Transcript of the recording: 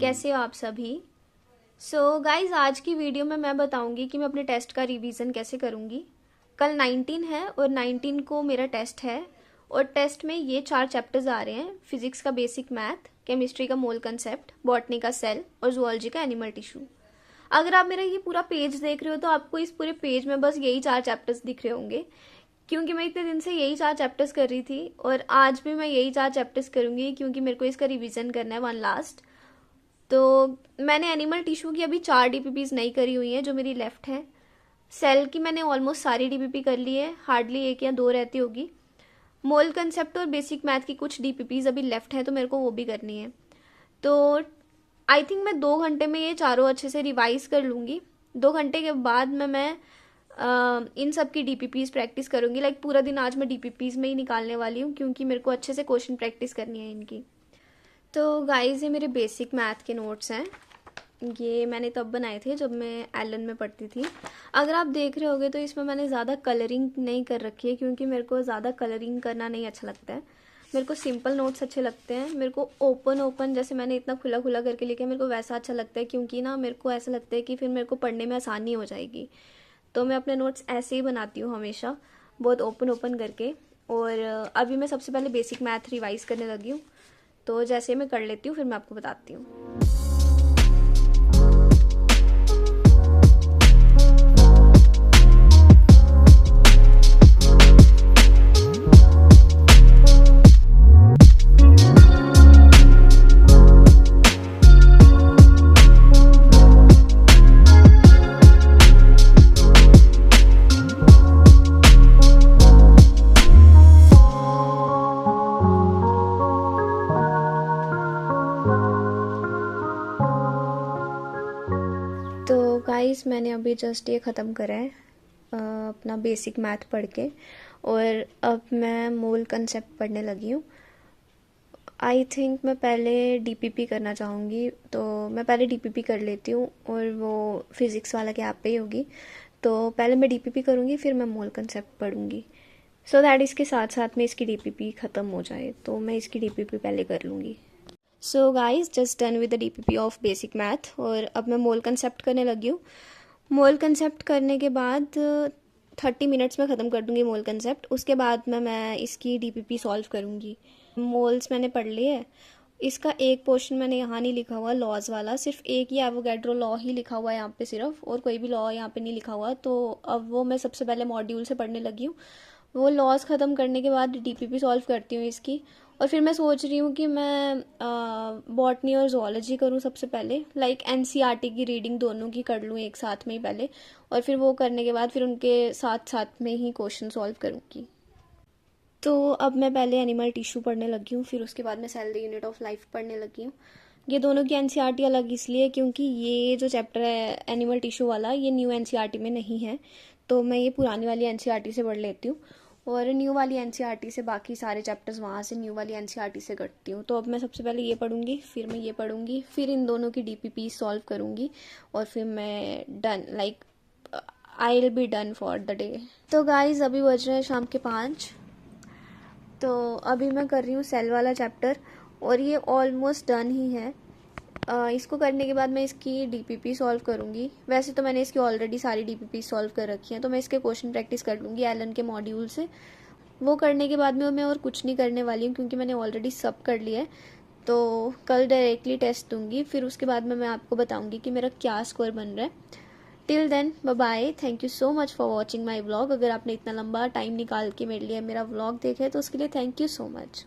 कैसे हो आप सभी। सो गाइज, आज की वीडियो में मैं बताऊंगी कि मैं अपने टेस्ट का रिवीजन कैसे करूंगी। कल 19 है और 19 को मेरा टेस्ट है और टेस्ट में ये 4 चैप्टर्स आ रहे हैं। फिजिक्स का बेसिक मैथ, केमिस्ट्री का मोल कंसेप्ट, बॉटनी का सेल और जूलॉजी का एनिमल टिश्यू। अगर आप मेरा ये पूरा पेज देख रहे हो तो आपको इस पूरे पेज में बस यही 4 चैप्टर्स दिख रहे होंगे, क्योंकि मैं इतने दिन से यही 4 चैप्टर्स कर रही थी और आज भी मैं यही 4 चैप्टर्स करूंगी क्योंकि मेरे को इसका रिवीजन करना है वन लास्ट। तो मैंने एनिमल टिश्यू की अभी 4 डीपीपीज नहीं करी हुई हैं जो मेरी लेफ्ट है। सेल की मैंने ऑलमोस्ट सारी डीपीपी कर ली है, हार्डली 1 या 2 रहती होगी। मोल कंसेप्ट और बेसिक मैथ की कुछ डीपीपीज अभी लेफ्ट है तो मेरे को वो भी करनी है। तो आई थिंक मैं 2 घंटे में ये चारों अच्छे से रिवाइज कर लूँगी। 2 घंटे के बाद मैं इन सब की डीपीपीज प्रैक्टिस करूँगी। लाइक पूरा दिन आज मैं डीपीपीज में ही निकालने वाली हूँ क्योंकि मेरे को अच्छे से क्वेश्चन प्रैक्टिस करनी है इनकी। तो गाइस, ये मेरे बेसिक मैथ के नोट्स हैं। ये मैंने तब बनाए थे जब मैं एलन में पढ़ती थी। अगर आप देख रहे होगे तो इसमें मैंने ज़्यादा कलरिंग नहीं कर रखी है क्योंकि मेरे को ज़्यादा कलरिंग करना नहीं अच्छा लगता है। मेरे को सिंपल नोट्स अच्छे लगते हैं। मेरे को ओपन जैसे मैंने इतना खुला खुला करके लिखा है, मेरे को वैसा अच्छा लगता है क्योंकि ना मेरे को ऐसा लगता है कि फिर मेरे को पढ़ने में आसानी हो जाएगी। तो मैं अपने नोट्स ऐसे ही बनाती हूँ हमेशा, बहुत ओपन करके। और अभी मैं सबसे पहले बेसिक मैथ रिवाइज करने लगी हूँ, तो जैसे मैं कर लेती हूँ फिर मैं आपको बताती हूँ। तो गाइस, मैंने अभी जस्ट ये ख़त्म करा है अपना बेसिक मैथ पढ़ के, और अब मैं मोल कंसेप्ट पढ़ने लगी हूँ। आई थिंक मैं पहले डीपीपी करना चाहूँगी, तो मैं पहले डीपीपी कर लेती हूँ और वो फिज़िक्स वाला के ऐप पे ही होगी। तो पहले मैं डीपीपी करूँगी फिर मैं मोल कंसेप्ट पढ़ूँगी, सो दैट इसके साथ साथ में इसकी डीपीपी ख़त्म हो जाए। तो मैं इसकी डीपीपी पहले कर लूँगी। So guys, just done with the DPP of basic math और अब मैं मोल कंसेप्ट करने लगी हूँ। मोल कंसेप्ट करने के बाद 30 मिनट्स में ख़त्म कर दूँगी मोल कंसेप्ट। उसके बाद मैं इसकी डीपीपी सॉल्व करूँगी। मोल्स मैंने पढ़ लिए है। इसका एक पोर्शन मैंने यहाँ नहीं लिखा हुआ लॉज वाला, सिर्फ एक ही एवोगैड्रो लॉ ही लिखा हुआ है यहाँ पे सिर्फ, और कोई भी लॉ यहाँ पे नहीं लिखा हुआ। तो अब वो मैं सबसे पहले मॉड्यूल से पढ़ने लगी हूँ। वो लॉज ख़त्म करने के बाद डीपीपी सॉल्व करती हूँ इसकी, और फिर मैं सोच रही हूँ कि मैं बॉटनी और जूलॉजी करूँ सबसे पहले। लाइक एनसीईआरटी की रीडिंग दोनों की कर लूँ एक साथ में ही पहले, और फिर वो करने के बाद फिर उनके साथ साथ में ही क्वेश्चन सॉल्व करूँगी। तो अब मैं पहले एनिमल टिश्यू पढ़ने लगी हूँ, फिर उसके बाद मैं cell the unit of life पढ़ने लगी हूँ। ये दोनों की एनसीईआरटी अलग इसलिए क्योंकि ये जो चैप्टर है एनिमल टिश्यू वाला, ये न्यू एनसीईआरटी में नहीं है, तो मैं ये पुरानी वाली एनसीईआरटी से पढ़ लेती हूँ और न्यू वाली एनसीईआरटी से बाकी सारे चैप्टर्स वहाँ से न्यू वाली एनसीईआरटी से करती हूँ। तो अब मैं सबसे पहले ये पढ़ूंगी, फिर मैं ये पढ़ूंगी, फिर इन दोनों की डीपीपी सॉल्व करूँगी और फिर मैं done, like I will be done for the day. तो गाइज, अभी बज रहे हैं शाम के 5। तो अभी मैं कर रही हूँ सेल वाला चैप्टर और ये ऑलमोस्ट डन ही है। इसको करने के बाद मैं इसकी डीपीपी सॉल्व करूँगी। वैसे तो मैंने इसकी ऑलरेडी सारी डीपीपी सॉल्व कर रखी हैं, तो मैं इसके क्वेश्चन प्रैक्टिस कर लूँगी एलन के मॉड्यूल से। वो करने के बाद में मैं और कुछ नहीं करने वाली हूँ क्योंकि मैंने ऑलरेडी सब कर लिया है। तो कल डायरेक्टली टेस्ट दूँगी, फिर उसके बाद में मैं आपको बताऊँगी कि मेरा क्या स्कोर बन रहा है। Till then bye bye, thank you so much for watching my vlog. अगर आपने इतना लंबा टाइम निकाल के मेरे लिए मेरा व्लॉग देखा है तो उसके लिए थैंक यू सो मच।